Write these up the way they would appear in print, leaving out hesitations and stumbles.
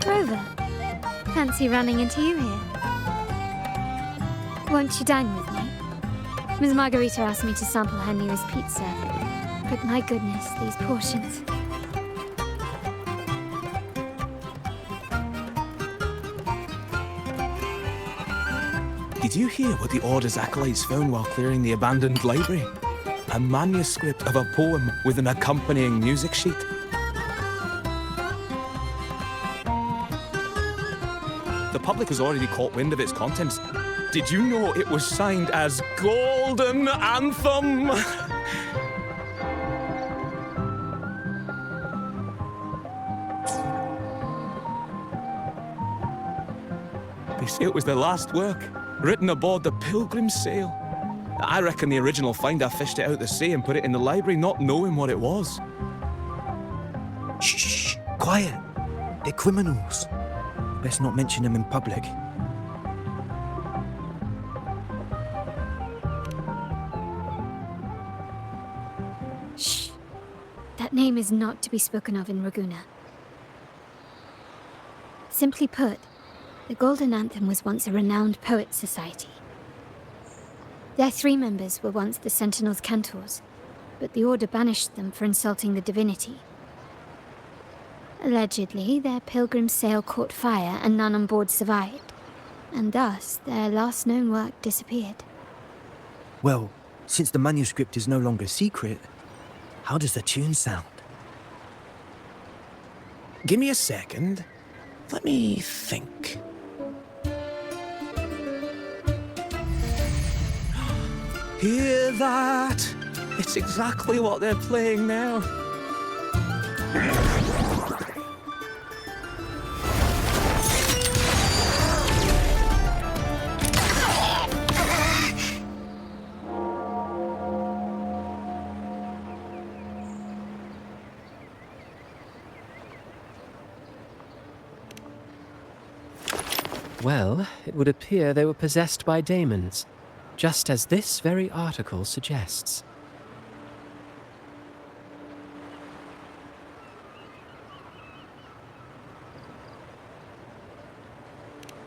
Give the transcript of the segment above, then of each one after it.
Rover, fancy running into you here. Won't you dine with me? Ms. Margarita asked me to sample her newest pizza, but my goodness, these portions. Did you hear what the Order's acolytes found while clearing the abandoned library? A manuscript of a poem with an accompanying music sheet. The public has already caught wind of its contents. Did you know it was signed as Golden Anthem? They say it was the last work, written aboard the Pilgrim's Sail. I reckon the original finder fished it out the sea and put it in the library, not knowing what it was. Shh, quiet. They're criminals. Best not mention them in public. Shh. That name is not to be spoken of in Ragusa. Simply put, the Golden Anthem was once a renowned poets' society. Their 3 members were once the Sentinel's cantors, but the Order banished them for insulting the divinity. Allegedly, their pilgrim's sail caught fire and none on board survived, and thus their last known work disappeared. Well, since the manuscript is no longer secret, how does the tune sound? Give me a second. Let me think. Hear that? It's exactly what they're playing now. Well, it would appear they were possessed by daemons, just as this very article suggests.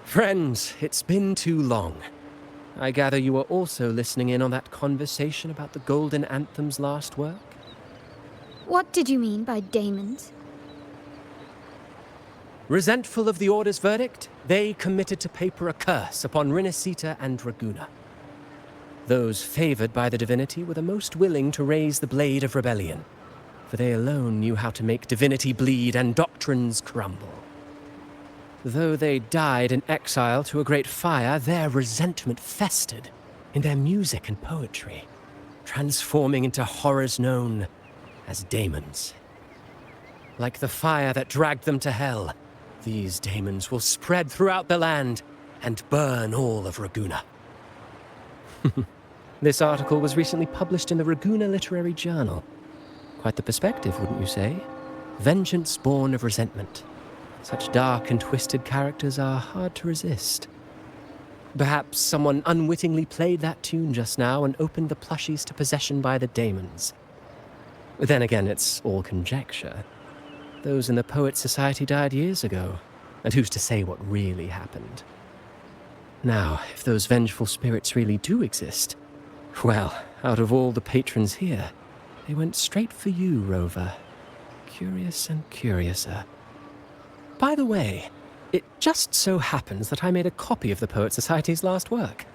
Friends, it's been too long. I gather you were also listening in on that conversation about the Golden Anthem's last work? What did you mean by daemons? Resentful of the Order's verdict, they committed to paper a curse upon Rinascita and Ragusa. Those favored by the divinity were the most willing to raise the blade of rebellion, for they alone knew how to make divinity bleed and doctrines crumble. Though they died in exile to a great fire, their resentment festered in their music and poetry, transforming into horrors known as daemons. Like the fire that dragged them to hell, these daemons will spread throughout the land and burn all of Ragusa. This article was recently published in the Ragusa Literary Journal. Quite the perspective, wouldn't you say? Vengeance born of resentment. Such dark and twisted characters are hard to resist. Perhaps someone unwittingly played that tune just now and opened the plushies to possession by the daemons. Then again, it's all conjecture. Those in the Poets' Society died years ago, and who's to say what really happened? Now, if those vengeful spirits really do exist, well, out of all the patrons here, they went straight for you, Rover. Curious and curiouser. By the way, it just so happens that I made a copy of the Poets' Society's last work.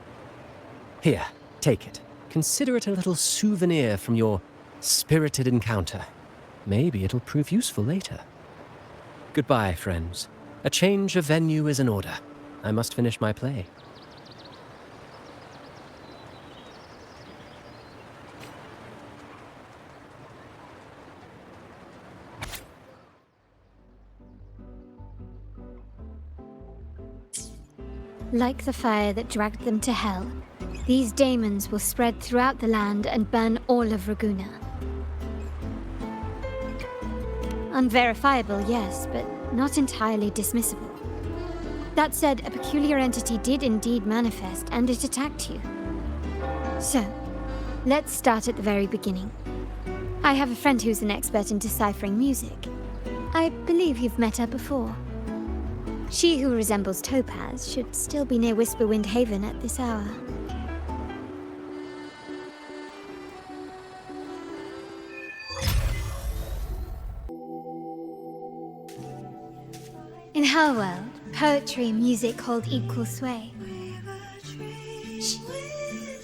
Here, take it. Consider it a little souvenir from your spirited encounter. Maybe it'll prove useful later. Goodbye, friends. A change of venue is in order. I must finish my play. Like the fire that dragged them to hell, these daemons will spread throughout the land and burn all of Ragusa. Unverifiable, yes, but not entirely dismissible. That said, a peculiar entity did indeed manifest, and it attacked you. So, let's start at the very beginning. I have a friend who's an expert in deciphering music. I believe you've met her before. She who resembles Topaz should still be near Whisperwind Haven at this hour. In her world, poetry and music hold equal sway. Shh.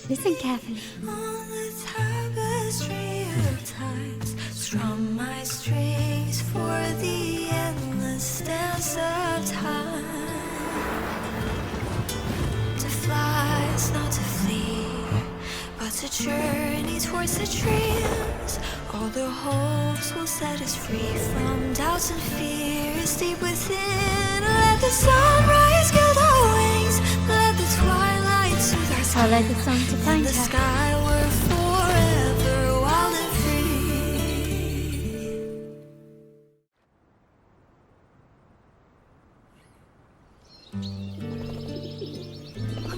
Listen carefully. On the tapestry of times, strum my strings for the endless dance of time. To fly is not to flee, but to journey towards the dreams. All the hopes will set us free from doubts and fears deep within. Let the sunrise gild our wings, let the twilight soothe our skin. Follow the song to find the her. sky were forever wild and free.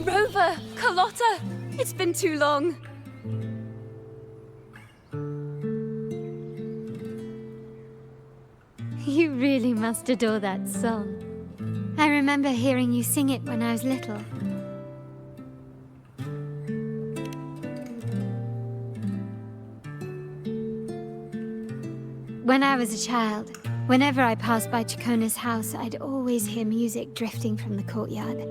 Rover! Carlotta! It's been too long. You really must adore that song. I remember hearing you sing it when I was little. When I was a child, whenever I passed by Chacona's house, I'd always hear music drifting from the courtyard.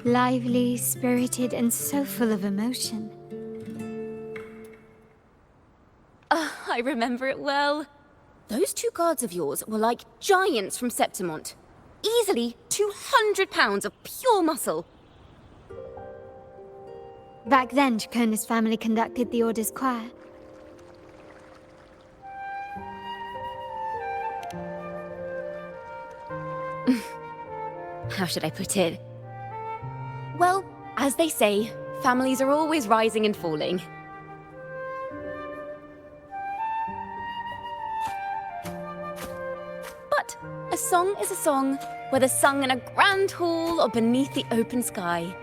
Lively, spirited, and so full of emotion. I remember it well. Those two guards of yours were like giants from Septimont. Easily 200 pounds of pure muscle. Back then, Chacona's family conducted the Order's choir. How should I put it? Well, as they say, families are always rising and falling. But a song is a song, whether sung in a grand hall or beneath the open sky.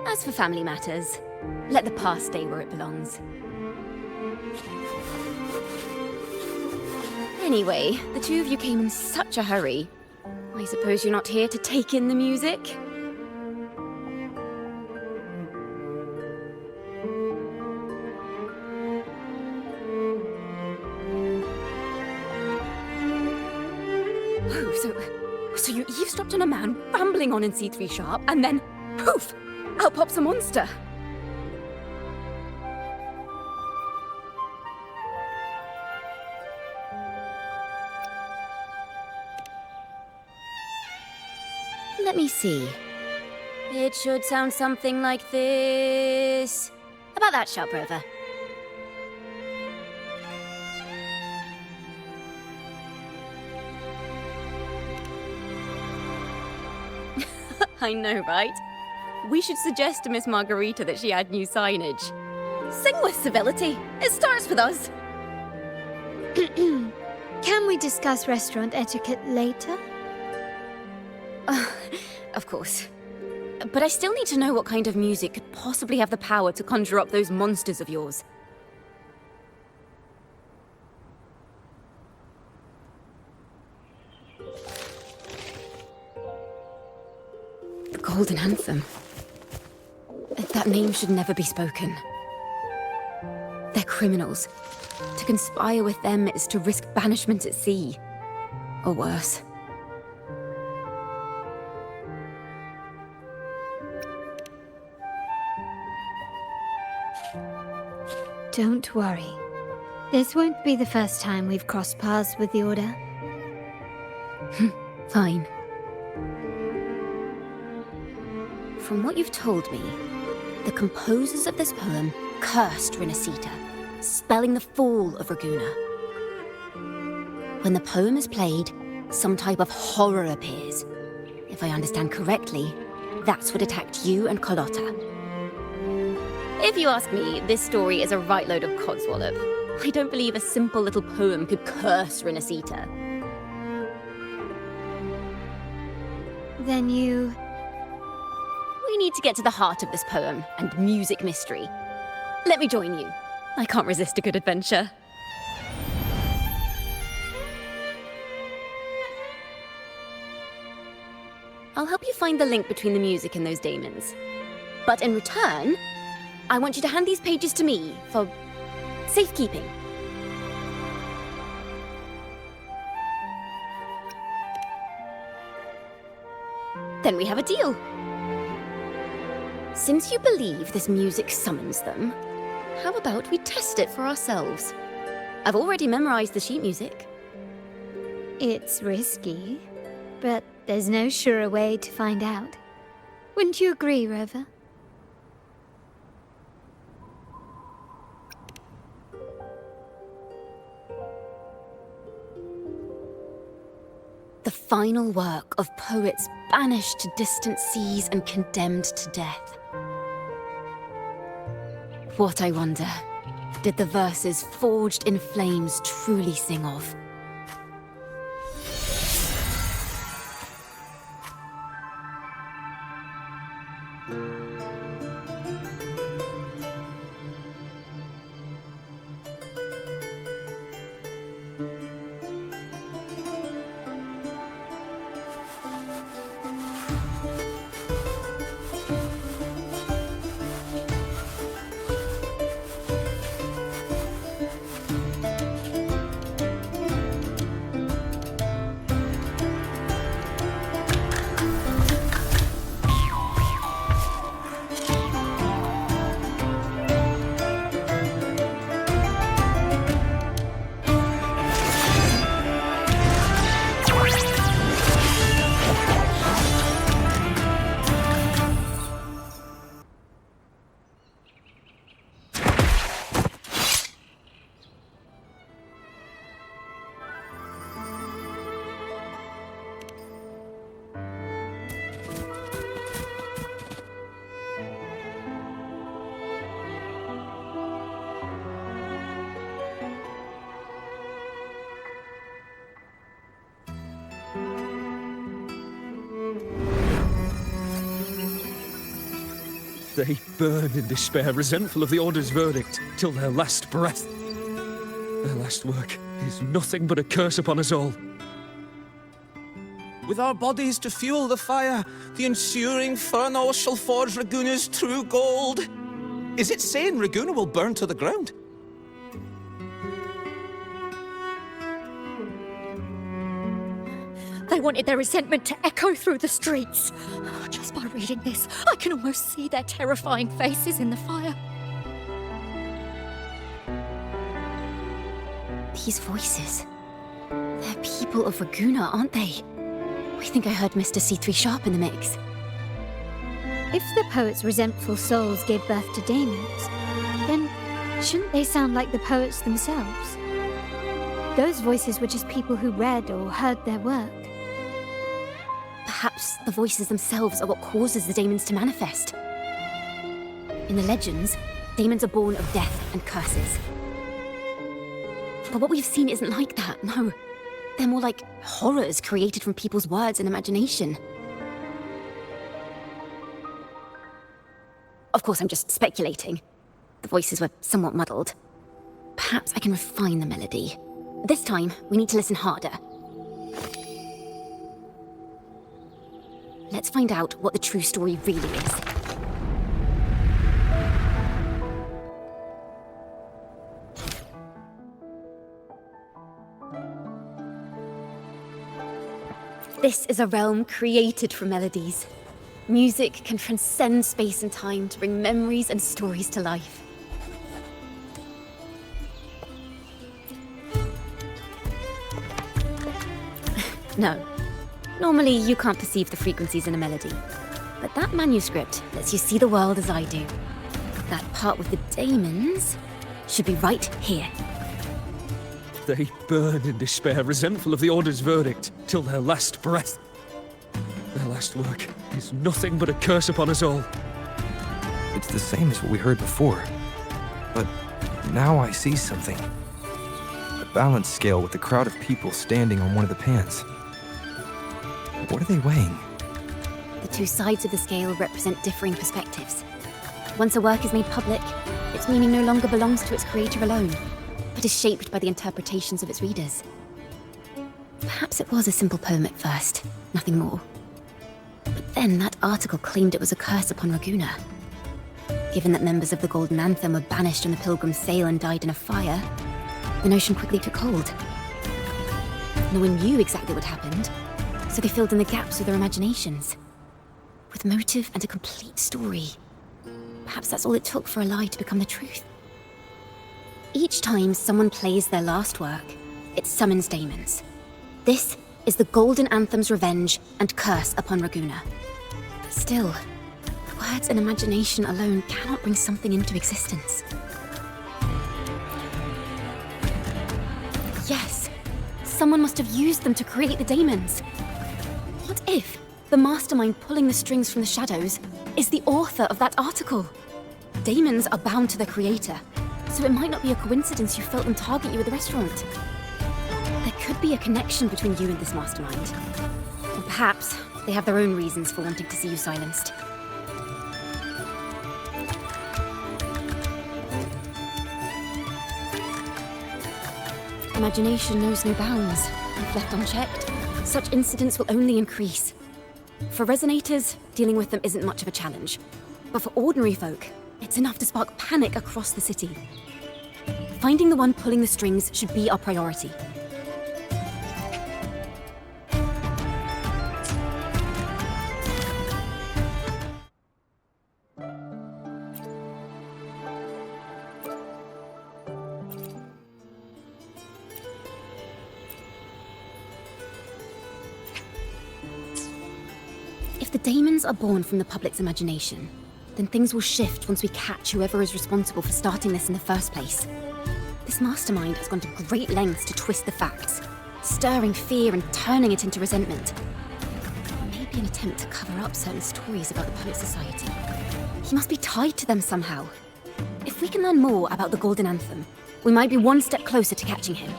As for family matters, let the past stay where it belongs. Anyway, the two of you came in such a hurry. I suppose you're not here to take in the music? Oh, so you eavesdropped on a man rambling on in C3 Sharp, and then, poof, out pops a monster. Let me see. It should sound something like this. About that, Sharp Rover. I know, right? We should suggest to Miss Margarita that she add new signage. Sing with civility. It starts with us. Can we discuss restaurant etiquette later? Of course. But I still need to know what kind of music could possibly have the power to conjure up those monsters of yours. The Golden Anthem. That name should never be spoken. They're criminals. To conspire with them is to risk banishment at sea. Or worse. Don't worry. This won't be the first time we've crossed paths with the Order. Fine. From what you've told me, the composers of this poem cursed Rinasita, spelling the fall of Raguna. When the poem is played, some type of horror appears. If I understand correctly, that's what attacked you and Carlotta. If you ask me, this story is a right load of codswallop. I don't believe a simple little poem could curse Rinasita. Then you... We need to get to the heart of this poem and music mystery. Let me join you. I can't resist a good adventure. I'll help you find the link between the music and those daemons. But in return, I want you to hand these pages to me for safekeeping. Then we have a deal. Since you believe this music summons them, how about we test it for ourselves? I've already memorized the sheet music. It's risky, but there's no surer way to find out. Wouldn't you agree, Rover? The final work of poets banished to distant seas and condemned to death. What, I wonder, did the verses forged in flames truly sing of? They burn in despair, resentful of the Order's verdict, till their last breath. Their last work is nothing but a curse upon us all. With our bodies to fuel the fire, the ensuing furnace shall forge Raguna's true gold. Is it saying Raguna will burn to the ground? They wanted their resentment to echo through the streets. Just by reading this, I can almost see their terrifying faces in the fire. These voices. They're people of Raguna, aren't they? I think I heard Mr. C3 Sharp in the mix. If the poet's resentful souls gave birth to daemons, then shouldn't they sound like the poets themselves? Those voices were just people who read or heard their work. Perhaps the voices themselves are what causes the daemons to manifest. In the legends, daemons are born of death and curses. But what we've seen isn't like that, no. They're more like horrors created from people's words and imagination. Of course, I'm just speculating. The voices were somewhat muddled. Perhaps I can refine the melody. This time, we need to listen harder. Let's find out what the true story really is. This is a realm created for melodies. Music can transcend space and time to bring memories and stories to life. No. Normally, you can't perceive the frequencies in a melody. But that manuscript lets you see the world as I do. That part with the daemons should be right here. They burn in despair, resentful of the Order's verdict, till their last breath. Their last work is nothing but a curse upon us all. It's the same as what we heard before. But now I see something. A balance scale with a crowd of people standing on one of the pans. What are they weighing? The two sides of the scale represent differing perspectives. Once a work is made public, its meaning no longer belongs to its creator alone, but is shaped by the interpretations of its readers. Perhaps it was a simple poem at first, nothing more. then that article claimed it was a curse upon Raguna. Given that members of the Golden Anthem were banished on the Pilgrim's Sail and died in a fire, the notion quickly took hold. No one knew exactly what happened, so they filled in the gaps with their imaginations. With motive and a complete story. Perhaps that's all it took for a lie to become the truth. Each time someone plays their last work, it summons daemons. This is the Golden Anthem's revenge and curse upon Raguna. But still, words and imagination alone cannot bring something into existence. Yes, someone must have used them to create the daemons. What if the mastermind pulling the strings from the shadows is the author of that article? Daemons are bound to their creator, so it might not be a coincidence you felt them target you at the restaurant. There could be a connection between you and this mastermind. Or perhaps they have their own reasons for wanting to see you silenced. Imagination knows no bounds. If left unchecked, such incidents will only increase. For resonators, dealing with them isn't much of a challenge. But for ordinary folk, it's enough to spark panic across the city. Finding the one pulling the strings should be our priority. If the daemons are born from the public's imagination, then things will shift once we catch whoever is responsible for starting this in the first place. This mastermind has gone to great lengths to twist the facts, stirring fear and turning it into resentment. Maybe an attempt to cover up certain stories about the Poet Society. He must be tied to them somehow. If we can learn more about the Golden Anthem, we might be one step closer to catching him.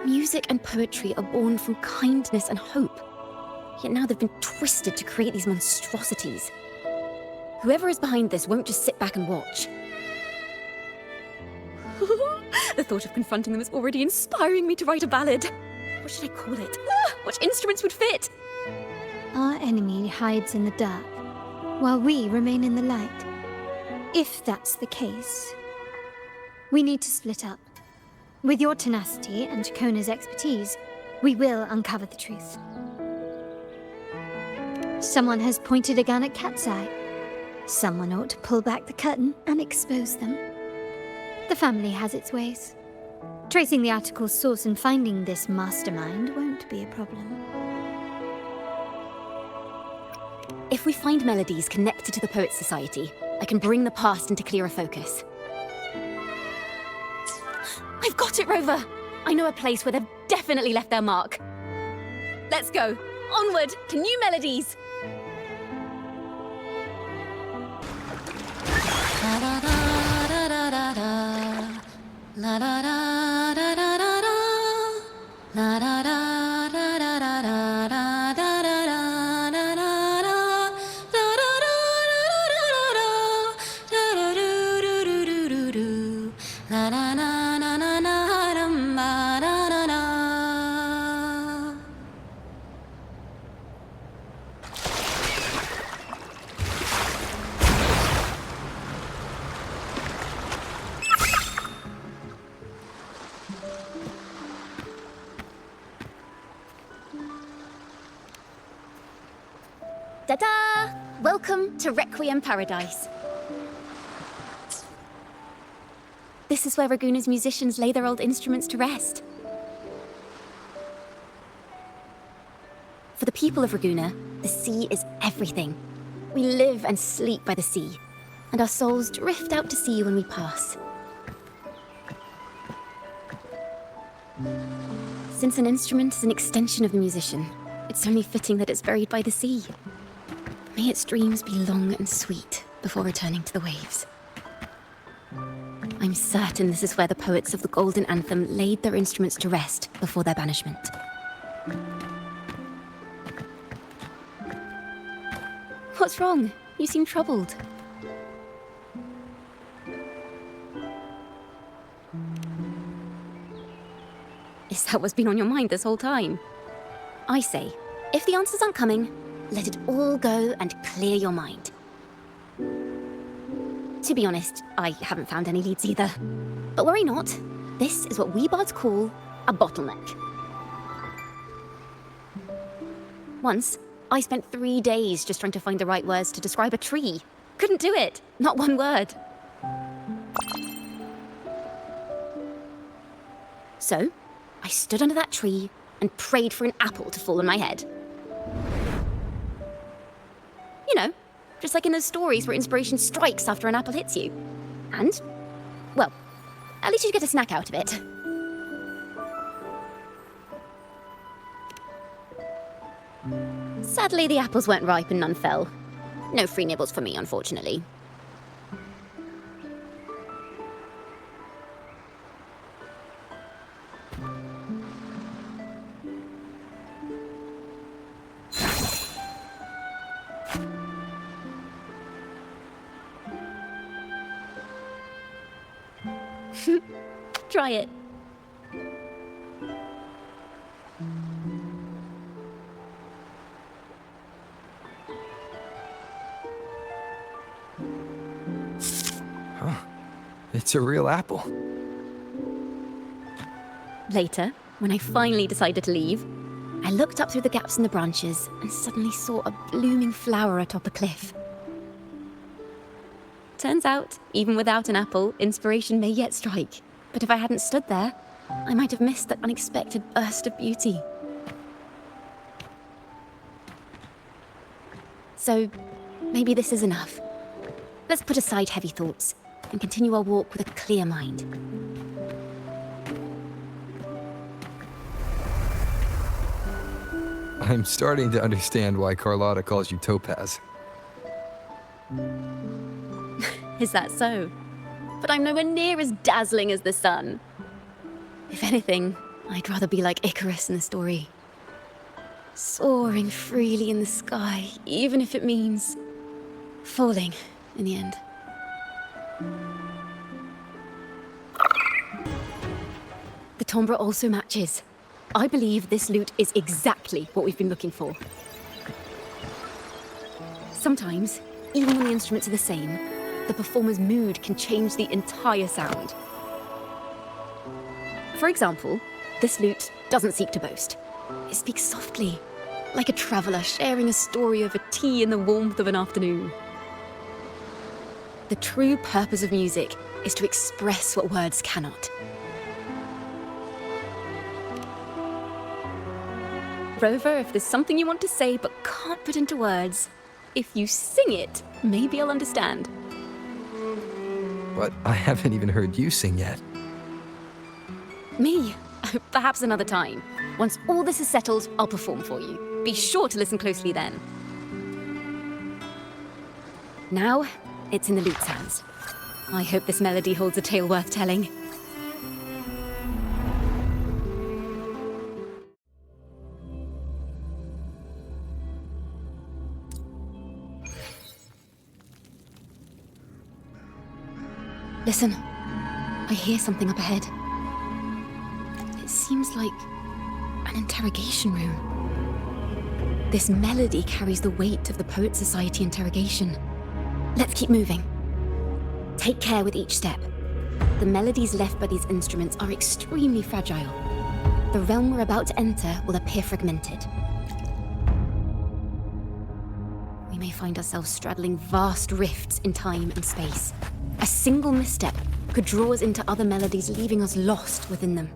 Music and poetry are born from kindness and hope. Yet now they've been twisted to create these monstrosities. Whoever is behind this won't just sit back and watch. The thought of confronting them is already inspiring me to write a ballad. What should I call it? What instruments would fit? Our enemy hides in the dark, while we remain in the light. If that's the case, we need to split up. With your tenacity and Kona's expertise, we will uncover the truth. Someone has pointed a gun at Cat's Eye. Someone ought to pull back the curtain and expose them. The family has its ways. Tracing the article's source and finding this mastermind won't be a problem. If we find melodies connected to the Poet Society, I can bring the past into clearer focus. I've got it, Rover! I know a place where they've definitely left their mark. Let's go. Onward to new melodies! La da da da da da da. La da da da da da da. La da da da da da da da da da da da da da. Da da da da da da da. Da da do do do do do do. La da na na na na dum ba da da da. Ta-da! Welcome to Requiem Paradise. This is where Raguna's musicians lay their old instruments to rest. For the people of Raguna, the sea is everything. We live and sleep by the sea, and our souls drift out to sea when we pass. Since an instrument is an extension of the musician, it's only fitting that it's buried by the sea. May its dreams be long and sweet before returning to the waves. I'm certain this is where the poets of the Golden Anthem laid their instruments to rest before their banishment. What's wrong? You seem troubled. Is that what's been on your mind this whole time? I say, if the answers aren't coming, let it all go and clear your mind. To be honest, I haven't found any leads either. But worry not, this is what we bards call a bottleneck. Once, I spent 3 days just trying to find the right words to describe a tree. Couldn't do it, not one word. So, I stood under that tree and prayed for an apple to fall on my head. You know, just like in those stories where inspiration strikes after an apple hits you. And, well, at least you get a snack out of it. Sadly, the apples weren't ripe and none fell. No free nibbles for me, unfortunately. Try it. It's a real apple. Later, when I finally decided to leave, I looked up through the gaps in the branches and suddenly saw a blooming flower atop a cliff. Turns out, even without an apple, inspiration may yet strike. But if I hadn't stood there, I might have missed that unexpected burst of beauty. So, maybe this is enough. Let's put aside heavy thoughts and continue our walk with a clear mind. I'm starting to understand why Carlotta calls you Topaz. Is that so? But I'm nowhere near as dazzling as the sun. If anything, I'd rather be like Icarus in the story. Soaring freely in the sky, even if it means falling in the end. The timbre also matches. I believe this lute is exactly what we've been looking for. Sometimes, even when the instruments are the same, the performer's mood can change the entire sound. For example, this lute doesn't seek to boast. It speaks softly, like a traveller sharing a story over tea in the warmth of an afternoon. The true purpose of music is to express what words cannot. Rover, if there's something you want to say but can't put into words, if you sing it, maybe I'll understand. But I haven't even heard you sing yet. Me? Perhaps another time. Once all this is settled, I'll perform for you. Be sure to listen closely then. Now, it's in the lute's hands. I hope this melody holds a tale worth telling. Listen, I hear something up ahead. It seems like an interrogation room. This melody carries the weight of the Poet Society interrogation. Let's keep moving. Take care with each step. The melodies left by these instruments are extremely fragile. The realm we're about to enter will appear fragmented. We may find ourselves straddling vast rifts in time and space. A single misstep could draw us into other melodies, leaving us lost within them.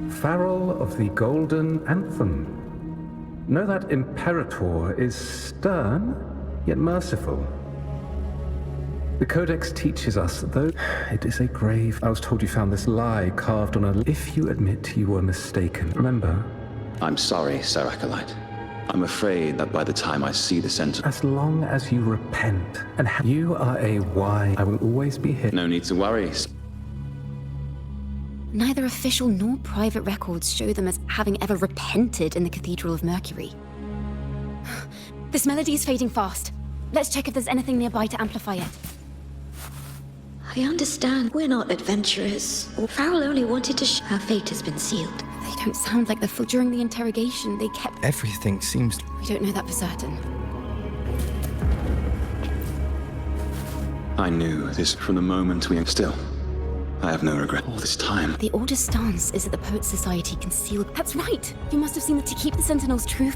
Farrell of the Golden Anthem. Know that Imperator is stern, yet merciful. The Codex teaches us, though it is a grave. I was told you found this lie carved on a... If you admit you were mistaken, remember? I'm sorry, Sir Acolyte. I'm afraid that by the time I see the center... As long as you repent, and you are a wise... I will always be here. No need to worry. Neither official nor private records show them as having ever repented in the Cathedral of Mercury. This melody is fading fast. Let's check if there's anything nearby to amplify it. I understand we're not adventurers. Farrell only wanted to Our fate has been sealed. They don't sound like the full. During the interrogation, they kept. Everything seems... We don't know that for certain. I knew this from the moment we... Still, I have no regret all this time. The Order's stance is that the Poets Society concealed. That's right! You must have seen that to keep the Sentinels true.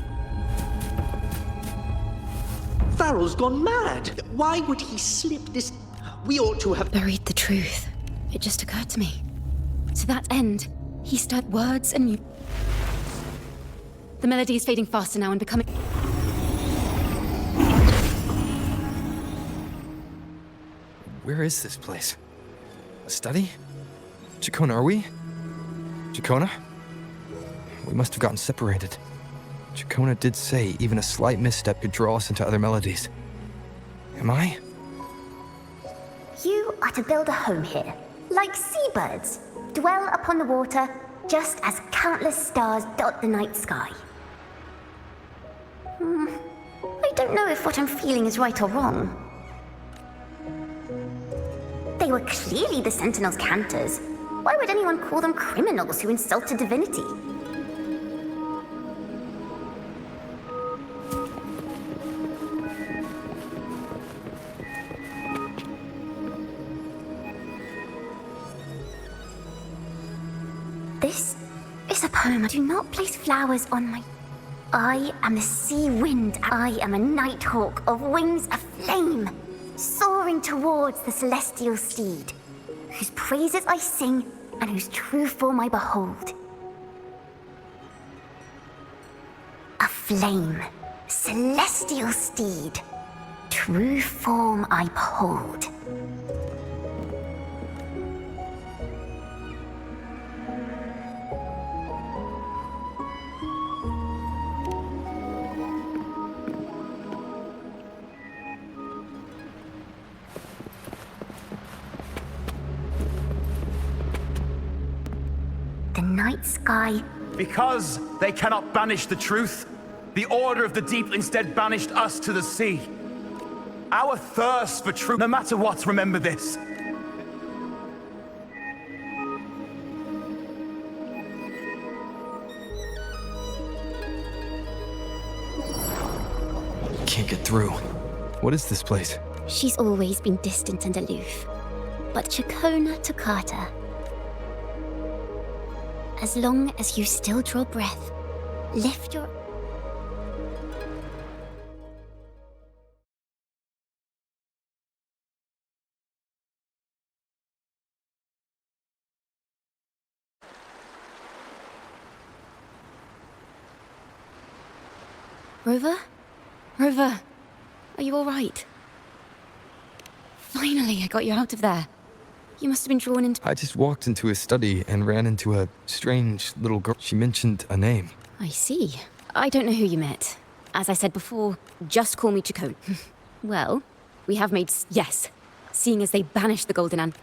Farrell's gone mad. Why would he slip this? We ought to have buried the truth. It just occurred to me. To that end, he stirred words and the melody is fading faster now and becoming... Where is this place? A study? Chacona, are we? Chacona? We must have gotten separated. Chacona did say even a slight misstep could draw us into other melodies. Am I? You are to build a home here, like seabirds. Dwell upon the water, just as countless stars dot the night sky. I don't know if what I'm feeling is right or wrong. They were clearly the Sentinels' cantors. Why would anyone call them criminals who insulted divinity? This is a poem. Do not place flowers on my... I am the sea wind. I am a nighthawk of wings aflame, soaring towards the celestial steed, whose praises I sing and whose true form I behold. A flame, celestial steed, true form I behold. The night sky. Because they cannot banish the truth, the Order of the Deep instead banished us to the sea. Our thirst for truth, no matter what, remember this. Can't get through. What is this place? She's always been distant and aloof. But Chacona Toccata. As long as you still draw breath, lift your... Rover? Rover, are you all right? Finally, I got you out of there. You must have been drawn into... I just walked into a study and ran into a strange little girl. She mentioned a name. I see. I don't know who you met. As I said before, just call me Chacona. Well, we have made... Yes, seeing as they banished the Golden Ant.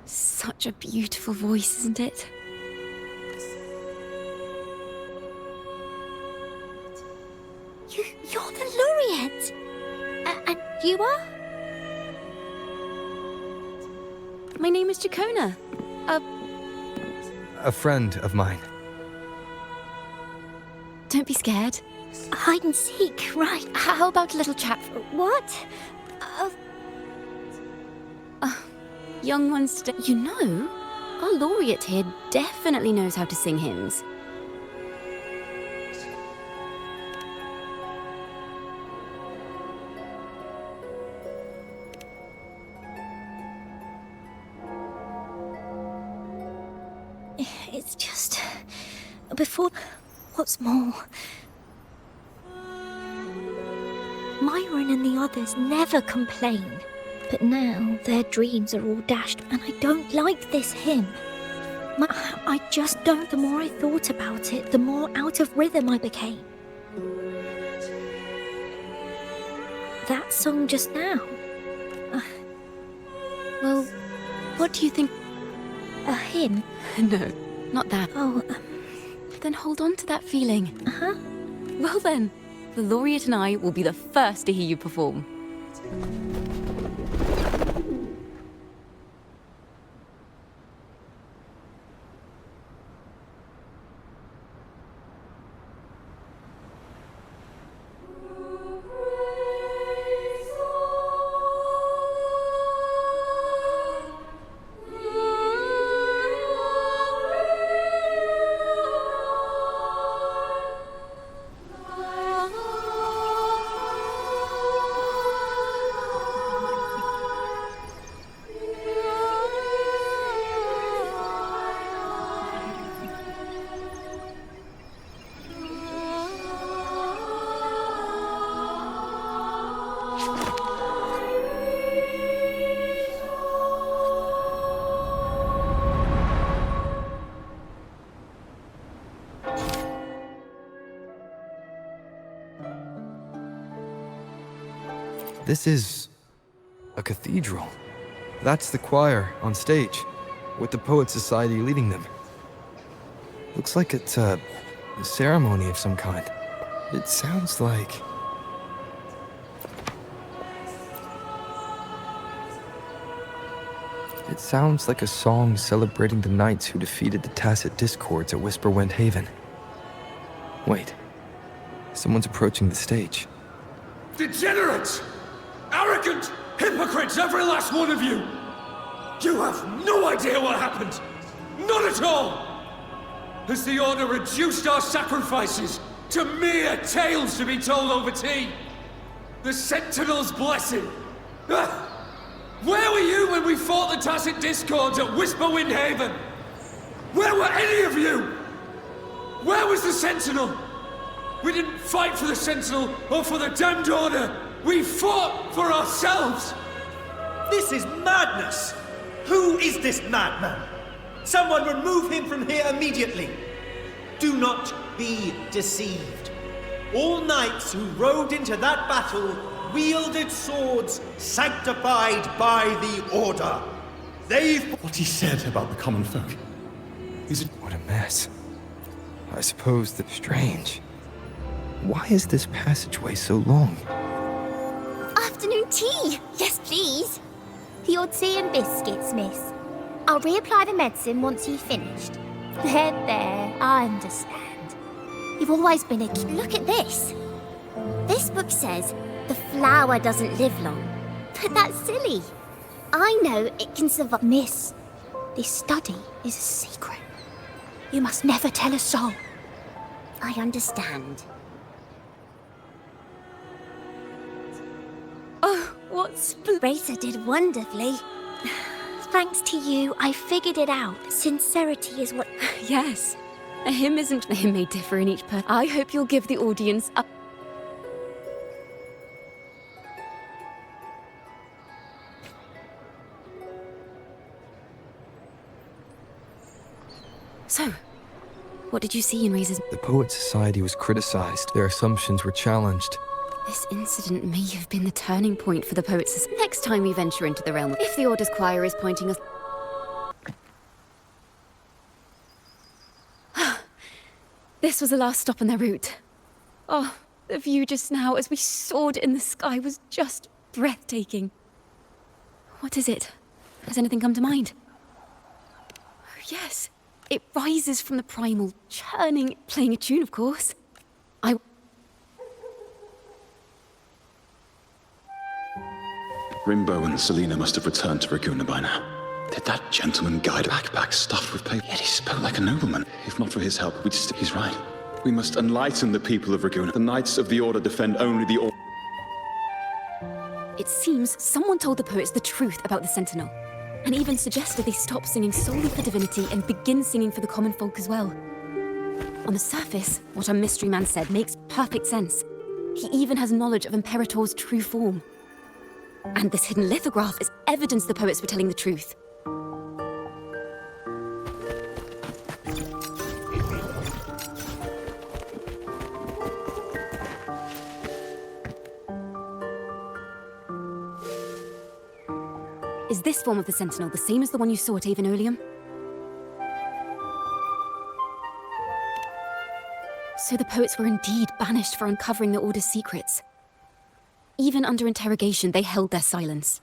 Such a beautiful voice, isn't it? You're the laureate! And you are? My name is Chacona. A friend of mine. Don't be scared. Hide and seek, right? How about a little chat? What? Young ones today. You know, our laureate here definitely knows how to sing hymns. It's just... Before... What's more... Myron and the others never complain. But now their dreams are all dashed, and I don't like this hymn. I just don't. The more I thought about it, the more out of rhythm I became. That song just now. Well, what do you think? A hymn? No, not that. Oh, Then hold on to that feeling. Uh-huh. Well then, the laureate and I will be the first to hear you perform. This is a cathedral. That's the choir on stage, with the Poet Society leading them. Looks like it's a ceremony of some kind. It sounds like... It sounds like a song celebrating the knights who defeated the Tacit Discords at Whisperwind Haven. Wait. Someone's approaching the stage. Degenerates! Arrogant hypocrites, every last one of you! You have no idea what happened! Not at all! Has the Order reduced our sacrifices to mere tales to be told over tea? The Sentinel's blessing! Where were you when we fought the Tacit Discords at Whisperwind Haven? Where were any of you? Where was the Sentinel? We didn't fight for the Sentinel or for the damned Order! We fought for ourselves! This is madness! Who is this madman? Someone remove him from here immediately! Do not be deceived. All knights who rode into that battle wielded swords sanctified by the Order. They've... What he said about the common folk. Is it... What a mess. I suppose that's strange. Why is this passageway so long? Afternoon tea! Yes, please. Your tea and biscuits, miss. I'll reapply the medicine once you've finished. There, I understand. You've always been a kid. Look at this. This book says the flower doesn't live long. But that's silly. I know it can survive. Miss, this study is a secret. You must never tell a soul. I understand. Oh, what's... Racer did wonderfully. Thanks to you, I figured it out. Sincerity is what... Yes. A hymn isn't... A hymn may differ in each person. I hope you'll give the audience a... So, what did you see in Razor's... The Poet Society was criticized. Their assumptions were challenged. This incident may have been the turning point for the Poets. Next time we venture into the realm, if the Order's choir is pointing us... This was the last stop on their route. Oh, the view just now as we soared in the sky was just breathtaking. What is it? Has anything come to mind? Oh, yes. It rises from the primal, churning, playing a tune, of course. Rimbo and Selena must have returned to Raguna by now. Did that gentleman guide a backpack stuffed with paper? Yet he spoke like a nobleman. If not for his help, we'd still... He's right. We must enlighten the people of Raguna. The Knights of the Order defend only the Order. It seems someone told the poets the truth about the Sentinel, and even suggested they stop singing solely for divinity and begin singing for the common folk as well. On the surface, what our mystery man said makes perfect sense. He even has knowledge of Imperator's true form. And this hidden lithograph is evidence the poets were telling the truth. Is this form of the Sentinel the same as the one you saw at Avenolium? So the poets were indeed banished for uncovering the Order's secrets. Even under interrogation, they held their silence.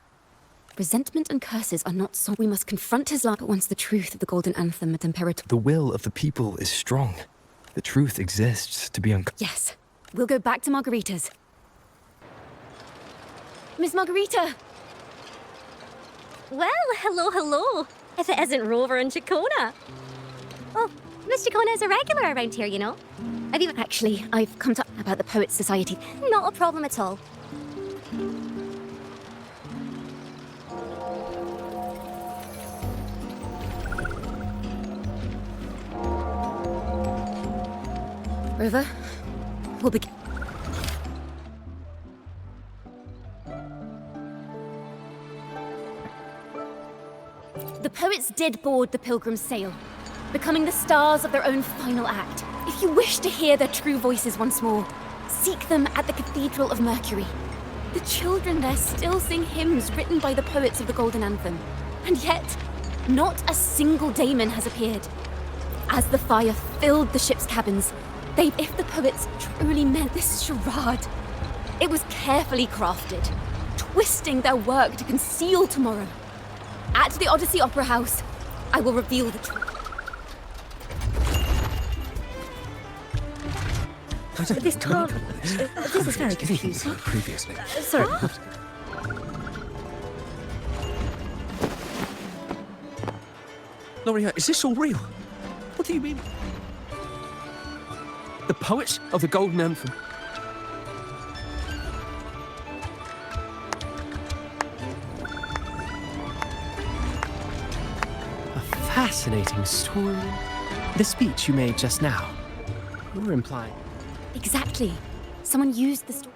Resentment and curses are not so. We must confront his lie, but once the truth of the Golden Anthem at Imperator. The will of the people is strong. The truth exists to be uncovered. Yes. We'll go back to Margarita's. Miss Margarita! Well, hello. If it isn't Rover and Chacona. Oh, Miss Chacona's a regular around here, you know. Have you... Actually, I've come to... about the Poets' Society. Not a problem at all. Rover, we'll begin. The poets did board the Pilgrim's sail, becoming the stars of their own final act. If you wish to hear their true voices once more, seek them at the Cathedral of Mercury. The children there still sing hymns written by the poets of the Golden Anthem. And yet, not a single daemon has appeared. As the fire filled the ship's cabins, if the poets truly meant this charade, it was carefully crafted, twisting their work to conceal tomorrow. At the Odyssey Opera House, I will reveal the truth. This can't... This is very confusing. Previously. Sorry. Loria, is this all real? What do you mean? The poets of the Golden Anthem. A fascinating story. The speech you made just now. You're implying... Exactly. Someone used the story.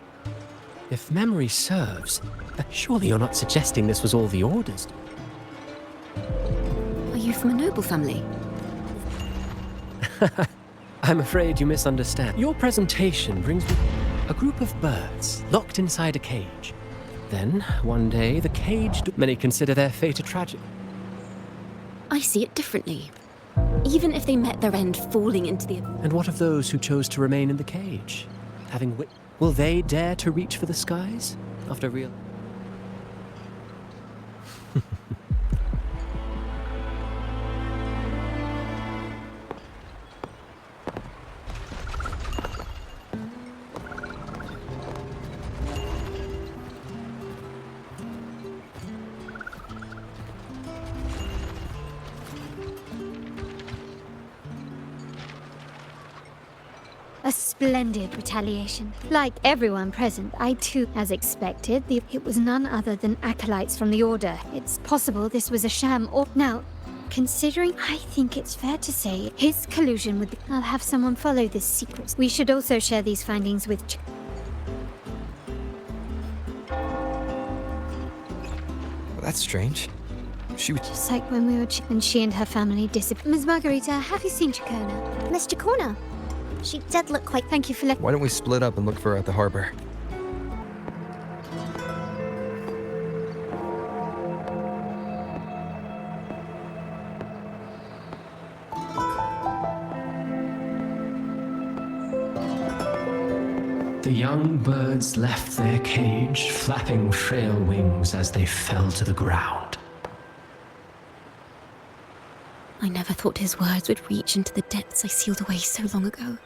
If memory serves, surely you're not suggesting this was all the Order's. Are you from a noble family? I'm afraid you misunderstand. Your presentation brings me a group of birds locked inside a cage. Then, one day, the cage... Many consider their fate a tragic. I see it differently. Even if they met their end falling into the... And what of those who chose to remain in the cage? Will they dare to reach for the skies? After real... A splendid retaliation. Like everyone present, I too, as expected, it was none other than acolytes from the Order. It's possible this was a sham or... Now, considering, I think it's fair to say his collusion with... I'll have someone follow this secret. We should also share these findings with... Well, that's strange. She was... Just like when we were... And she and her family disappeared. Ms. Margarita, have you seen Chacona? Miss Chacona? She did look quite... Thank you for letting... Why don't we split up and look for her at the harbor? The young birds left their cage, flapping frail wings as they fell to the ground. I never thought his words would reach into the depths I sealed away so long ago.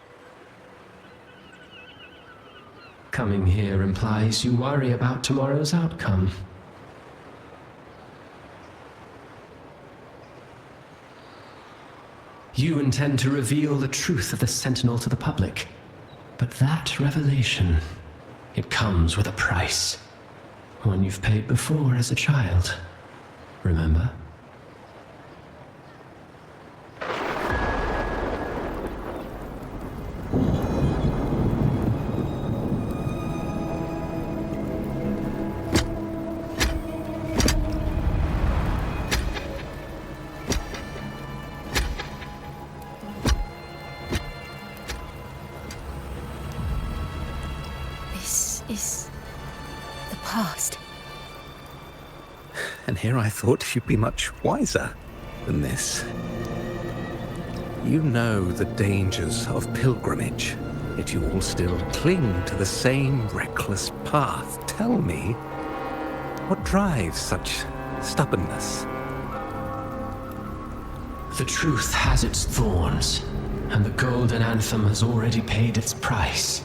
Coming here implies you worry about tomorrow's outcome. You intend to reveal the truth of the Sentinel to the public. But that revelation, it comes with a price. One you've paid before as a child. Remember? And here I thought you'd be much wiser than this. You know the dangers of pilgrimage, yet you all still cling to the same reckless path. Tell me, what drives such stubbornness? The truth has its thorns, and the golden anthem has already paid its price.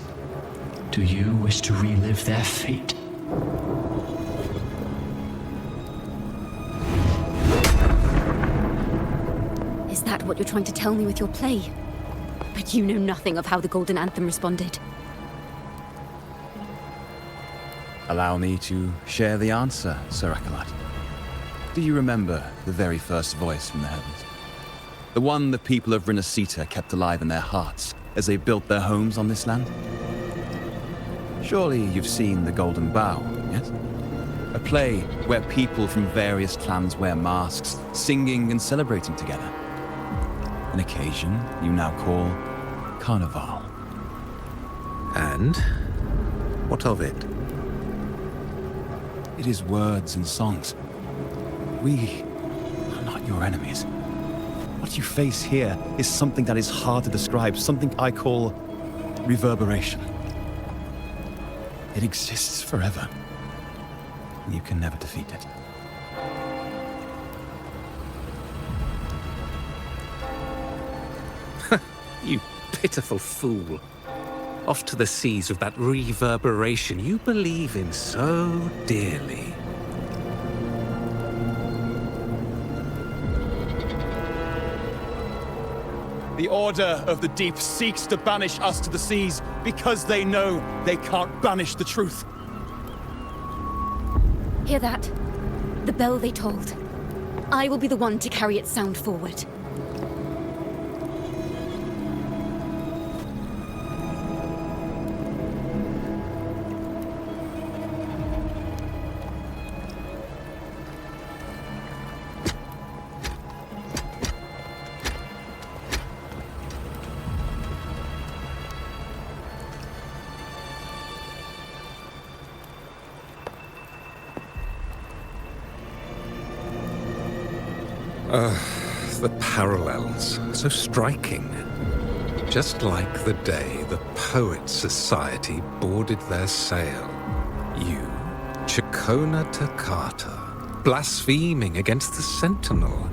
Do you wish to relive their fate? Is that what you're trying to tell me with your play? But you know nothing of how the golden anthem responded. Allow me to share the answer, Sir Acolyte. Do you remember the very first voice from the heavens? The one the people of Renacita kept alive in their hearts as they built their homes on this land? Surely you've seen The Golden Bough, yes? A play where people from various clans wear masks, singing and celebrating together. An occasion you now call Carnival. And what of it? It is words and songs. We are not your enemies. What you face here is something that is hard to describe, something I call reverberation. It exists forever, and you can never defeat it. You pitiful fool. Off to the seas with that reverberation you believe in so dearly. The Order of the Deep seeks to banish us to the seas because they know they can't banish the truth. Hear that? The bell they tolled. I will be the one to carry its sound forward. The parallels, so striking. Just like the day the Poets Society boarded their sail. You, Chacona Takata, blaspheming against the Sentinel.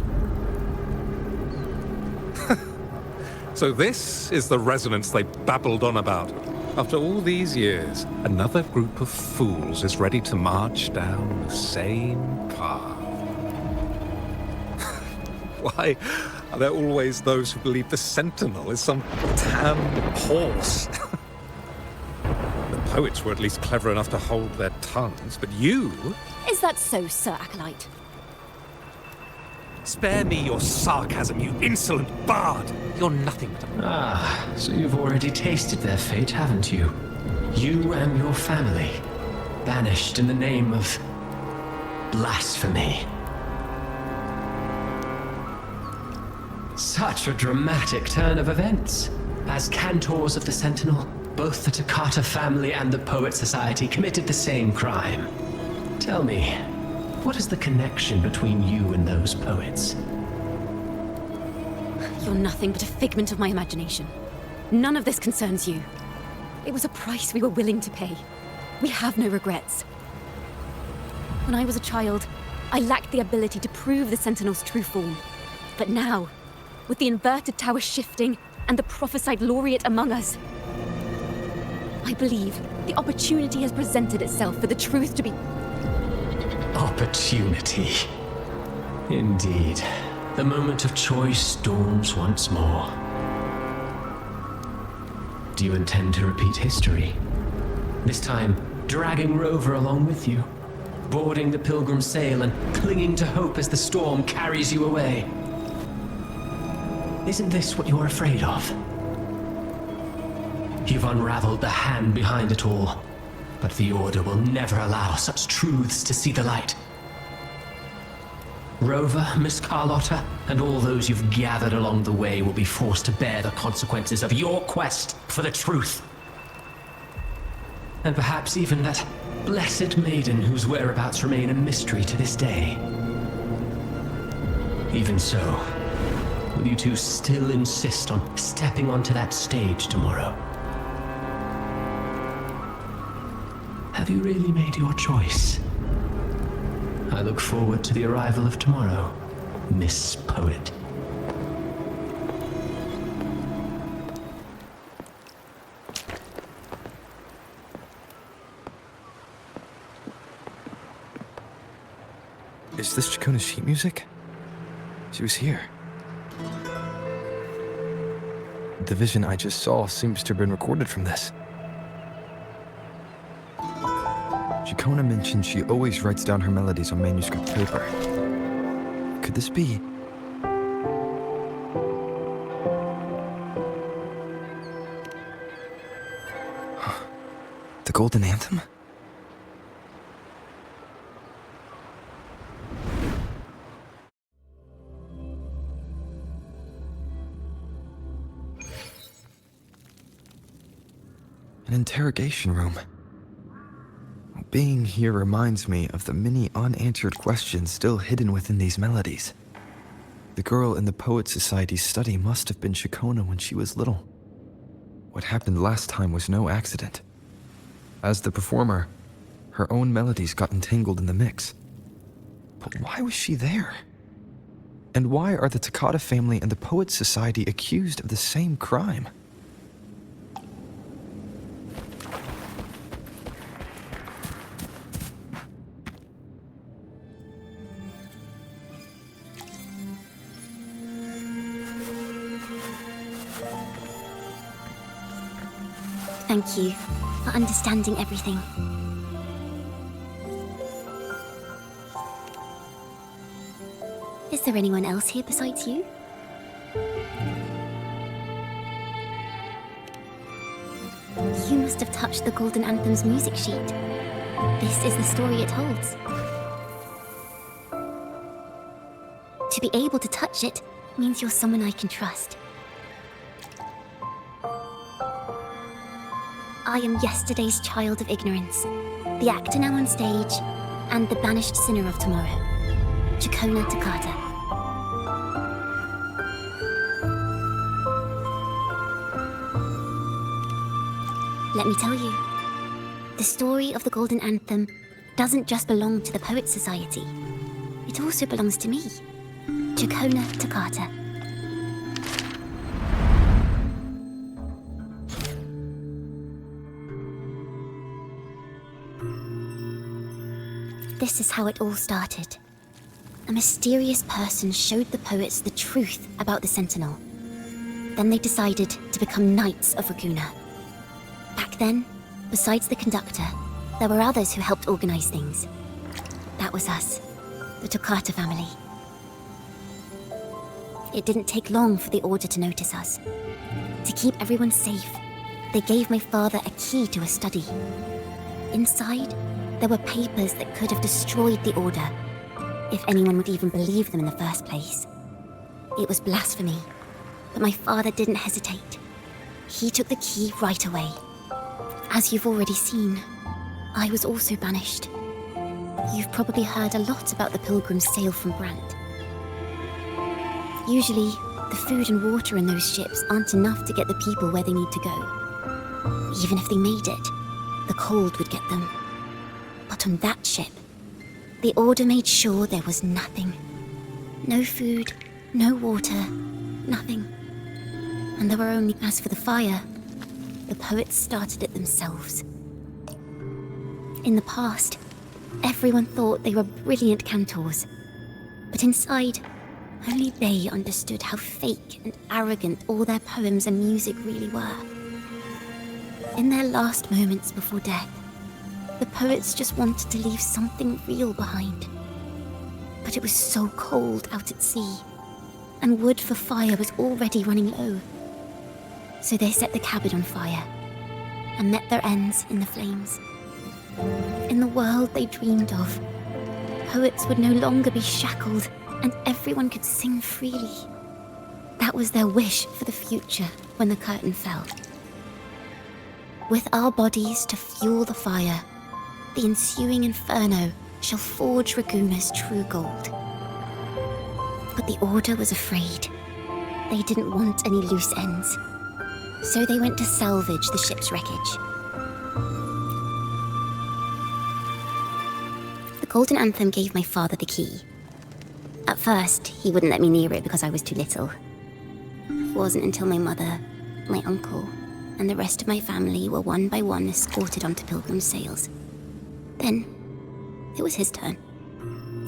So this is the resonance they babbled on about. After all these years, another group of fools is ready to march down the same path. Why are there always those who believe the Sentinel is some tanned horse? The poets were at least clever enough to hold their tongues, but you... Is that so, Sir Acolyte? Spare me your sarcasm, you insolent bard! You're nothing but a... Ah, so you've already tasted their fate, haven't you? You and your family, banished in the name of blasphemy. Such a dramatic turn of events. As cantors of the Sentinel, both the Takata family and the Poet Society committed the same crime. Tell me, what is the connection between you and those poets? You're nothing but a figment of my imagination. None of this concerns you. It was a price we were willing to pay. We have no regrets. When I was a child, I lacked the ability to prove the Sentinel's true form. But now, with the inverted tower shifting and the prophesied laureate among us, I believe the opportunity has presented itself for the truth to be... Opportunity. Indeed. The moment of choice dawns once more. Do you intend to repeat history? This time, dragging Rover along with you, boarding the pilgrim sail and clinging to hope as the storm carries you away. Isn't this what you're afraid of? You've unraveled the hand behind it all, but the Order will never allow such truths to see the light. Rover, Miss Carlotta, and all those you've gathered along the way will be forced to bear the consequences of your quest for the truth. And perhaps even that blessed maiden whose whereabouts remain a mystery to this day. Even so, will you two still insist on stepping onto that stage tomorrow? Have you really made your choice? I look forward to the arrival of tomorrow, Miss Poet. Is this Chacona's sheet music? She was here. The vision I just saw seems to have been recorded from this. Chacona mentioned she always writes down her melodies on manuscript paper. Could this be? The Golden Anthem? An interrogation room. Being here reminds me of the many unanswered questions still hidden within these melodies. The girl in the Poet Society's study must have been Chacona when she was little. What happened last time was no accident. As the performer, her own melodies got entangled in the mix. But why was she there? And why are the Takata family and the Poet Society accused of the same crime? Thank you for understanding everything. Is there anyone else here besides you? You must have touched the Golden Anthem's music sheet. This is the story it holds. To be able to touch it means you're someone I can trust. I am yesterday's child of ignorance, the actor now on stage, and the banished sinner of tomorrow, Chacona Takata. Let me tell you, the story of the Golden Anthem doesn't just belong to the Poet Society. It also belongs to me, Chacona Takata. This is how it all started. A mysterious person showed the poets the truth about the Sentinel. Then they decided to become Knights of Raguna. Back then, besides the conductor, there were others who helped organize things. That was us, the Takata family. It didn't take long for the Order to notice us. To keep everyone safe, they gave my father a key to a study. Inside, there were papers that could have destroyed the Order, if anyone would even believe them in the first place. It was blasphemy, but my father didn't hesitate. He took the key right away. As you've already seen, I was also banished. You've probably heard a lot about the pilgrims' sail from Brant. Usually, the food and water in those ships aren't enough to get the people where they need to go. Even if they made it, the cold would get them. But on that ship, the Order made sure there was nothing. No food, no water, nothing. And there were only, as for the fire, the poets started it themselves. In the past, everyone thought they were brilliant cantors. But inside, only they understood how fake and arrogant all their poems and music really were. In their last moments before death, the poets just wanted to leave something real behind. But it was so cold out at sea, and wood for fire was already running low. So they set the cabin on fire, and met their ends in the flames. In the world they dreamed of, poets would no longer be shackled, and everyone could sing freely. That was their wish for the future when the curtain fell. With our bodies to fuel the fire, the ensuing inferno shall forge Raguna's true gold. But the Order was afraid. They didn't want any loose ends. So they went to salvage the ship's wreckage. The Golden Anthem gave my father the key. At first, he wouldn't let me near it because I was too little. It wasn't until my mother, my uncle, and the rest of my family were one by one escorted onto Pilgrim's sails. Then, it was his turn.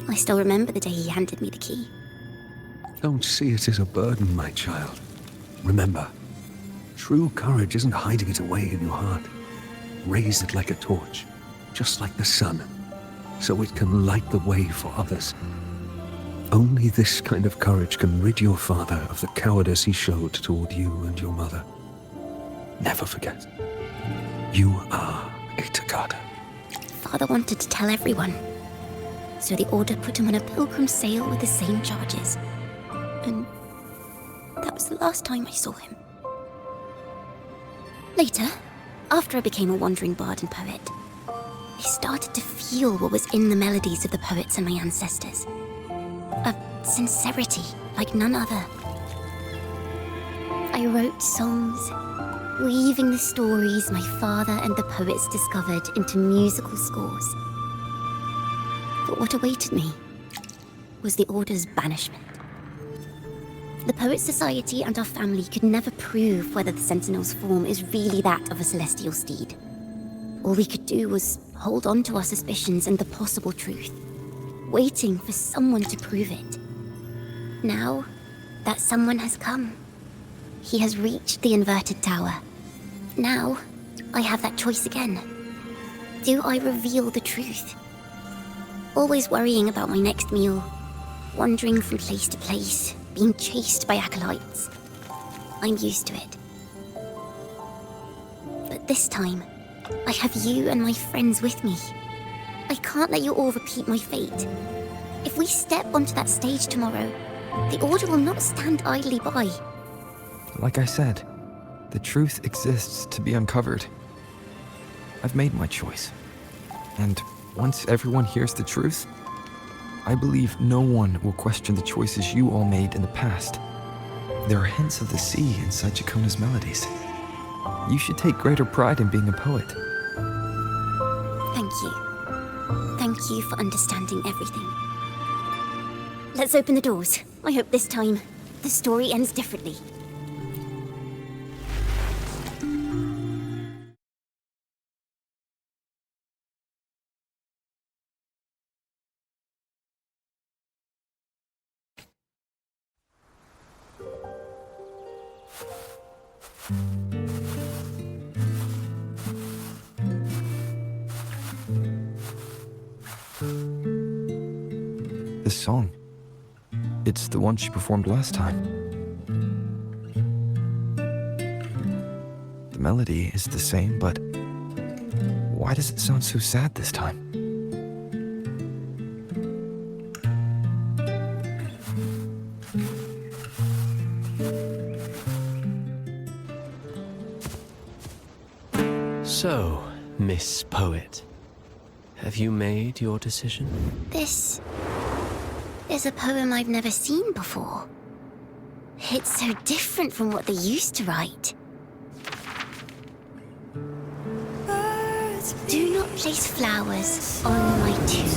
I still remember the day he handed me the key. Don't see it as a burden, my child. Remember, true courage isn't hiding it away in your heart. Raise it like a torch, just like the sun, so it can light the way for others. Only this kind of courage can rid your father of the cowardice he showed toward you and your mother. Never forget, you are a Takata. Father wanted to tell everyone. So the Order put him on a pilgrim sail with the same charges. And that was the last time I saw him. Later, after I became a wandering bard and poet, I started to feel what was in the melodies of the poets and my ancestors. A sincerity like none other. I wrote songs, weaving the stories my father and the poets discovered into musical scores. But what awaited me was the Order's banishment. The Poets Society and our family could never prove whether the Sentinel's form is really that of a celestial steed. All we could do was hold on to our suspicions and the possible truth, waiting for someone to prove it. Now, that someone has come. He has reached the inverted tower. Now, I have that choice again. Do I reveal the truth? Always worrying about my next meal, wandering from place to place, being chased by acolytes. I'm used to it. But this time, I have you and my friends with me. I can't let you all repeat my fate. If we step onto that stage tomorrow, the Order will not stand idly by. Like I said, the truth exists to be uncovered. I've made my choice. And once everyone hears the truth, I believe no one will question the choices you all made in the past. There are hints of the sea inside Chacona's melodies. You should take greater pride in being a poet. Thank you. Thank you for understanding everything. Let's open the doors. I hope this time, the story ends differently. This song, it's the one she performed last time. The melody is the same, but why does it sound so sad this time? So, Miss Poet, have you made your decision? This is a poem I've never seen before. It's so different from what they used to write. Do not place flowers on my tomb,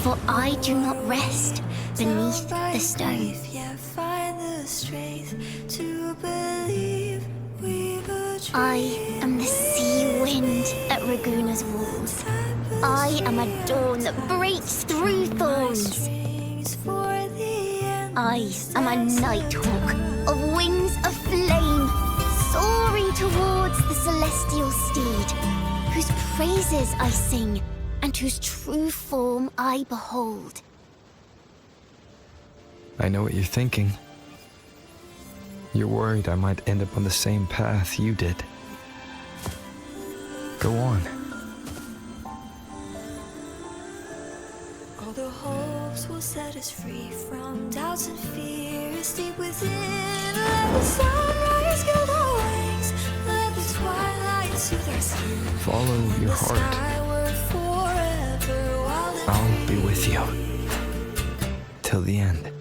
for I do not rest beneath the stone. I am the sea wind at Raguna's walls. I am a dawn that breaks through thorns. I am a nighthawk of wings of flame, soaring towards the celestial steed, whose praises I sing and whose true form I behold. I know what you're thinking. You're worried I might end up on the same path you did. Go on. All the hopes will set us free from doubts and fears deep within. Let the sunrise gild our wings, let the twilight soothe our skin. Follow your heart. I'll be with you. till the end.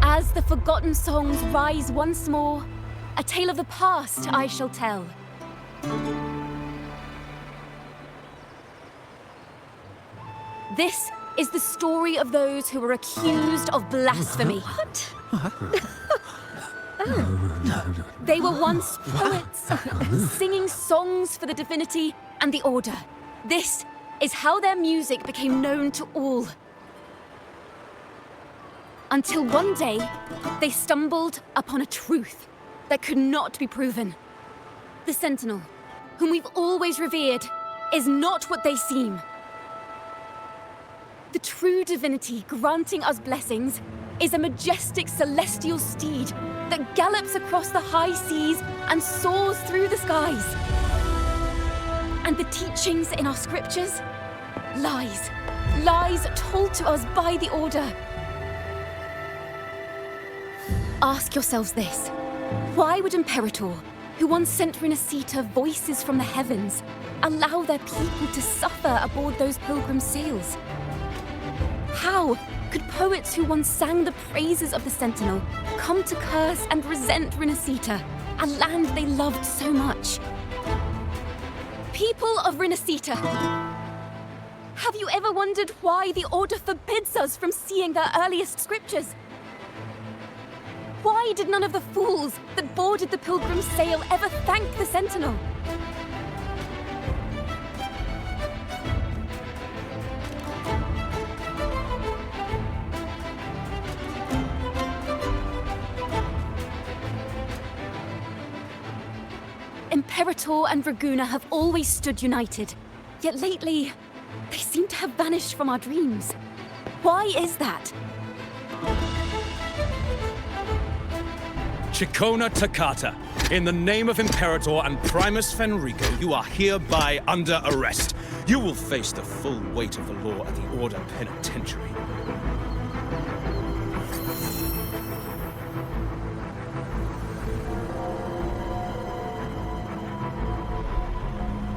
As the forgotten songs rise once more, a tale of the past I shall tell. This is the story of those who were accused of blasphemy. What? They were once poets, singing songs for the divinity and the order. This is how their music became known to all. Until one day, they stumbled upon a truth that could not be proven. The Sentinel, whom we've always revered, is not what they seem. The true divinity granting us blessings is a majestic celestial steed that gallops across the high seas and soars through the skies. And the teachings in our scriptures? Lies. Lies told to us by the Order. Ask yourselves this. Why would Imperator, who once sent Renacita voices from the heavens, allow their people to suffer aboard those pilgrim sails? How could poets who once sang the praises of the Sentinel come to curse and resent Renacita, a land they loved so much? People of Renacita, have you ever wondered why the Order forbids us from seeing their earliest scriptures? Why did none of the fools that boarded the Pilgrim's sail ever thank the Sentinel? Imperator and Raguna have always stood united, yet lately, they seem to have vanished from our dreams. Why is that? Chikona Takata, in the name of Imperator and Primus Fenrico, you are hereby under arrest. You will face the full weight of the law at the Order Penitentiary.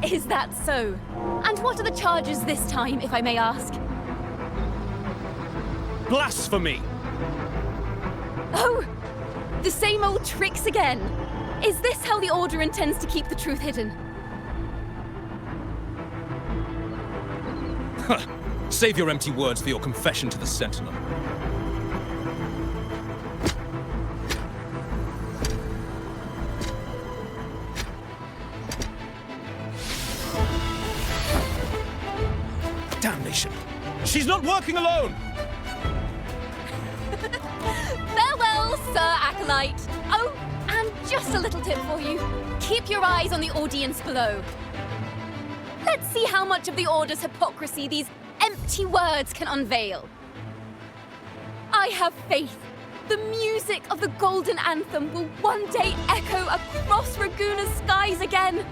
Is that so? And what are the charges this time, if I may ask? Blasphemy! Oh! The same old tricks again! Is this how the Order intends to keep the truth hidden? Huh. Save your empty words for your confession to the Sentinel. Damnation! She's not working alone! Farewell, Sir Acolyte! Oh, and just a little tip for you. Keep your eyes on the audience below. Let's see how much of the Order's hypocrisy these empty words can unveil. I have faith. The music of the Golden Anthem will one day echo across Raguna's skies again.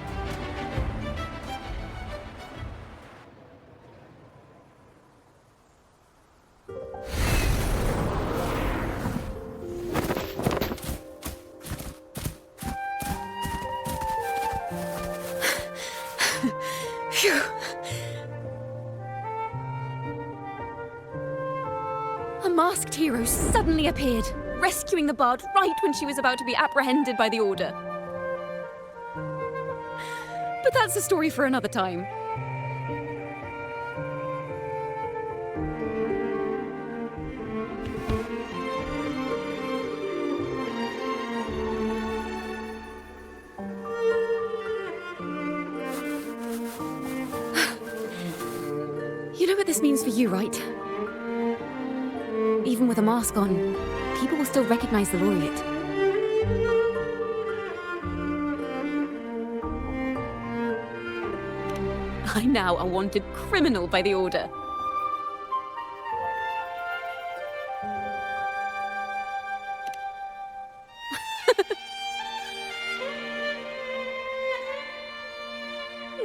Phew. A masked hero suddenly appeared, rescuing the bard right when she was about to be apprehended by the Order. But that's a story for another time. You know what this means for you, right? Even with a mask on, people will still recognize the laureate. I'm now a wanted criminal by the Order.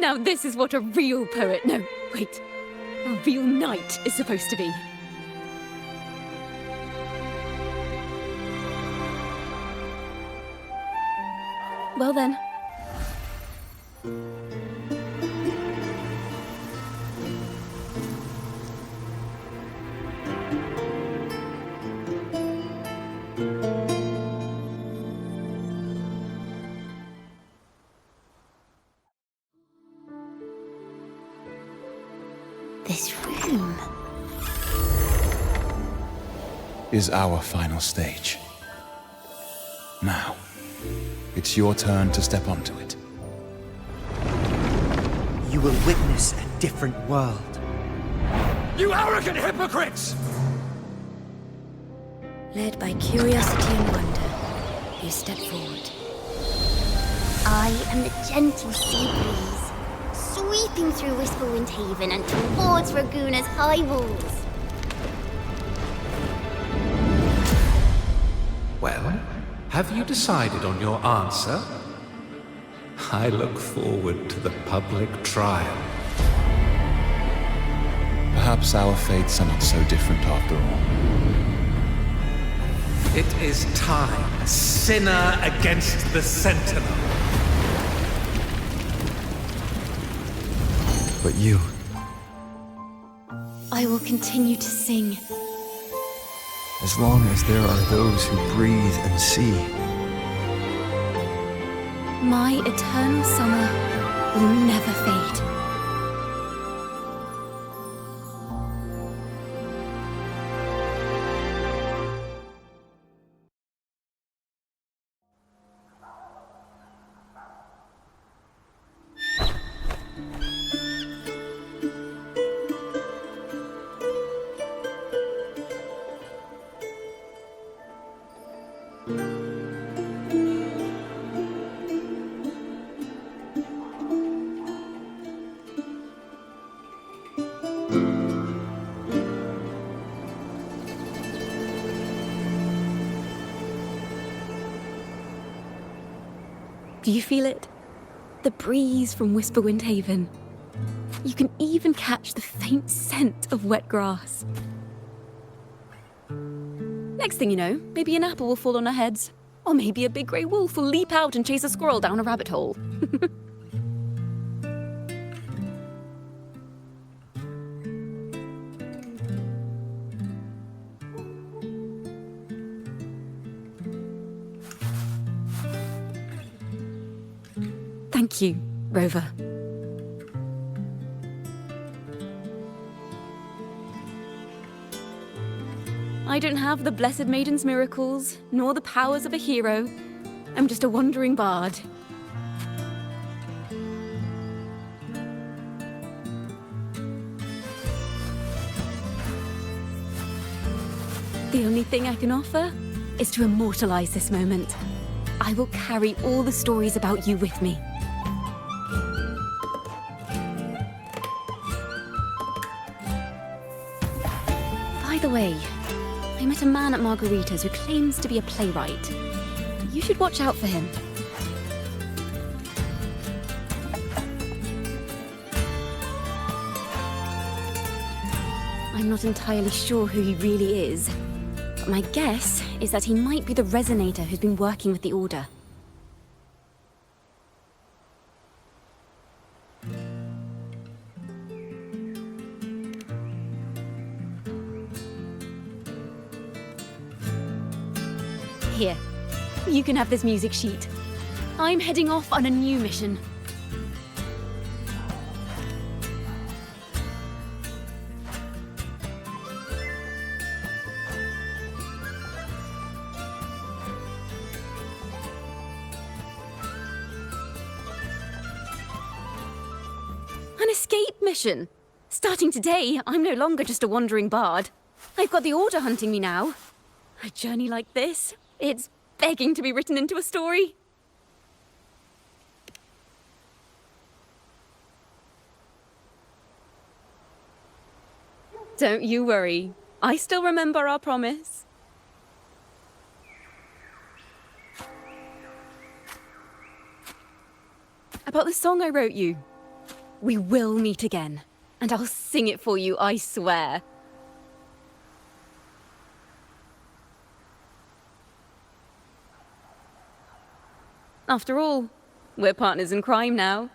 Now this is what a real poet, no, wait, a real knight is supposed to be. Well then. This room is our final stage. Now, it's your turn to step onto it. You will witness a different world. You arrogant hypocrites! Led by curiosity and wonder, you step forward. I am the gentle sea breeze, sweeping through Whisperwind Haven and towards Raguna's high walls. Well, have you decided on your answer? I look forward to the public trial. Perhaps our fates are not so different after all. It is time, sinner against the Sentinel. But you... I will continue to sing. As long as there are those who breathe and see. My eternal summer will never fade. Do you feel it? The breeze from Whisperwind Haven. You can even catch the faint scent of wet grass. Next thing you know, maybe an apple will fall on our heads. Or maybe a big grey wolf will leap out and chase a squirrel down a rabbit hole. Thank you, Rover. I don't have the Blessed Maiden's miracles, nor the powers of a hero. I'm just a wandering bard. The only thing I can offer is to immortalize this moment. I will carry all the stories about you with me. By the way, I met a man at Margarita's who claims to be a playwright. You should watch out for him. I'm not entirely sure who he really is, but my guess is that he might be the resonator who's been working with the Order. Here, you can have this music sheet. I'm heading off on a new mission. An escape mission! Starting today, I'm no longer just a wandering bard. I've got the Order hunting me now. A journey like this, it's begging to be written into a story. Don't you worry. I still remember our promise. About the song I wrote you. We will meet again, and I'll sing it for you, I swear. After all, we're partners in crime now.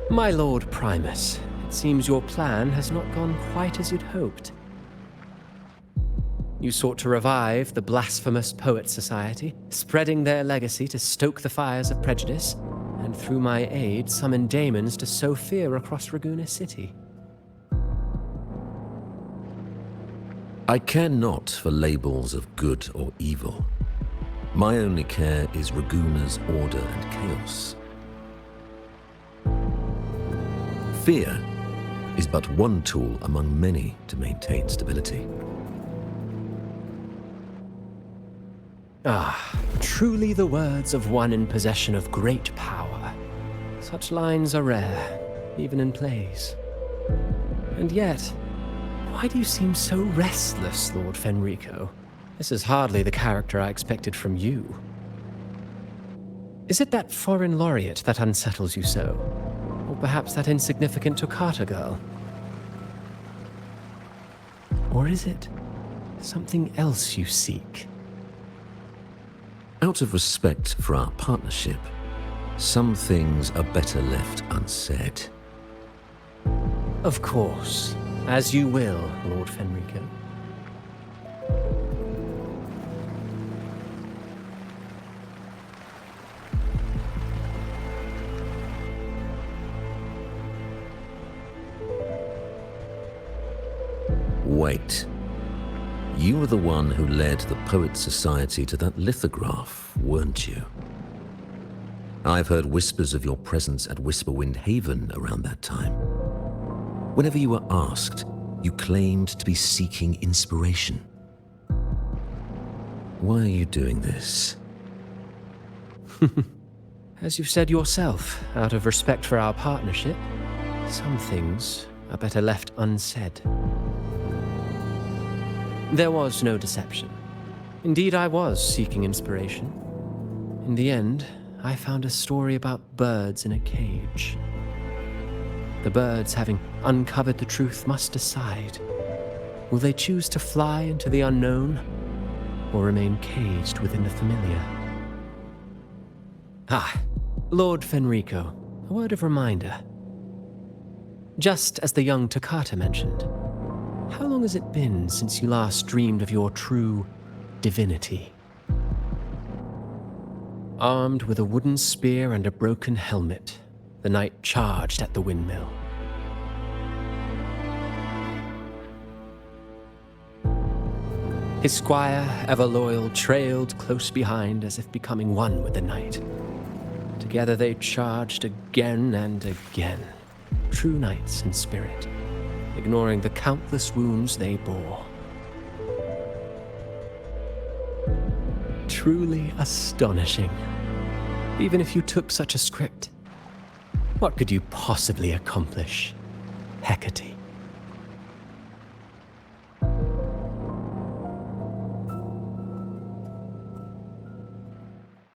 My Lord Primus, it seems your plan has not gone quite as you'd hoped. You sought to revive the blasphemous Poet Society, spreading their legacy to stoke the fires of prejudice, and through my aid summon daemons to sow fear across Raguena City. I care not for labels of good or evil. My only care is Raguena's order and chaos. Fear is but one tool among many to maintain stability. Ah, truly the words of one in possession of great power. Such lines are rare, even in plays. And yet, why do you seem so restless, Lord Fenrico? This is hardly the character I expected from you. Is it that foreign laureate that unsettles you so? Or perhaps that insignificant Toccata girl? Or is it something else you seek? Out of respect for our partnership, some things are better left unsaid. Of course. As you will, Lord Fenrico. Wait. You were the one who led the Poet Society to that lithograph, weren't you? I've heard whispers of your presence at Whisperwind Haven around that time. Whenever you were asked, you claimed to be seeking inspiration. Why are you doing this? As you've said yourself, out of respect for our partnership, some things are better left unsaid. There was no deception. Indeed, I was seeking inspiration. In the end, I found a story about birds in a cage. The birds, having uncovered the truth, must decide. Will they choose to fly into the unknown, or remain caged within the familiar? Ah, Lord Fenrico, a word of reminder. Just as the young Toccata mentioned, how long has it been since you last dreamed of your true divinity? Armed with a wooden spear and a broken helmet, the knight charged at the windmill. His squire, ever loyal, trailed close behind as if becoming one with the knight. Together they charged again and again, true knights in spirit, ignoring the countless wounds they bore. Truly astonishing. Even if you took such a script, what could you possibly accomplish, Hecate?